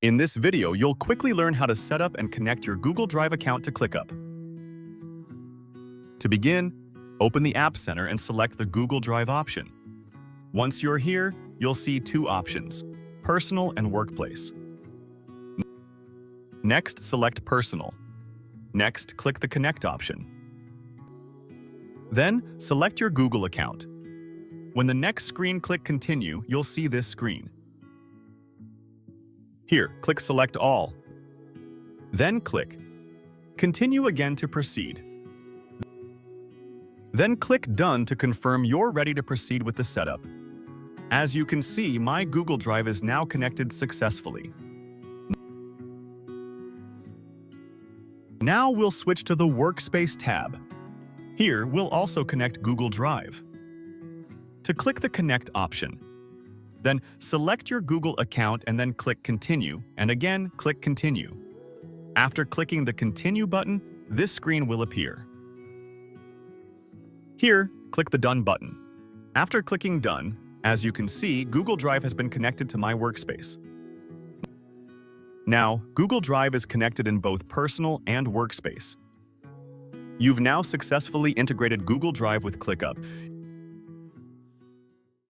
In this video, you'll quickly learn how to set up and connect your Google Drive account to Clickup. To begin, open the App Center and select the Google Drive option. Once you're here, you'll see two options, Personal and Workplace. Next, select Personal. Next, click the Connect option. Then, select your Google account. When the next screen click Continue, you'll see this screen. Here, click Select All. Then click Continue again to proceed. Then click Done to confirm you're ready to proceed with the setup. As you can see, my Google Drive is now connected successfully. Now we'll switch to the Workspace tab. Here, we'll also connect Google Drive. To click the Connect option, then select your Google account and then click Continue, and again click Continue. After clicking the Continue button, this screen will appear. Here, click the Done button. After clicking Done, as you can see, Google Drive has been connected to my workspace. Now, Google Drive is connected in both Personal and Workspace. You've now successfully integrated Google Drive with Clickup.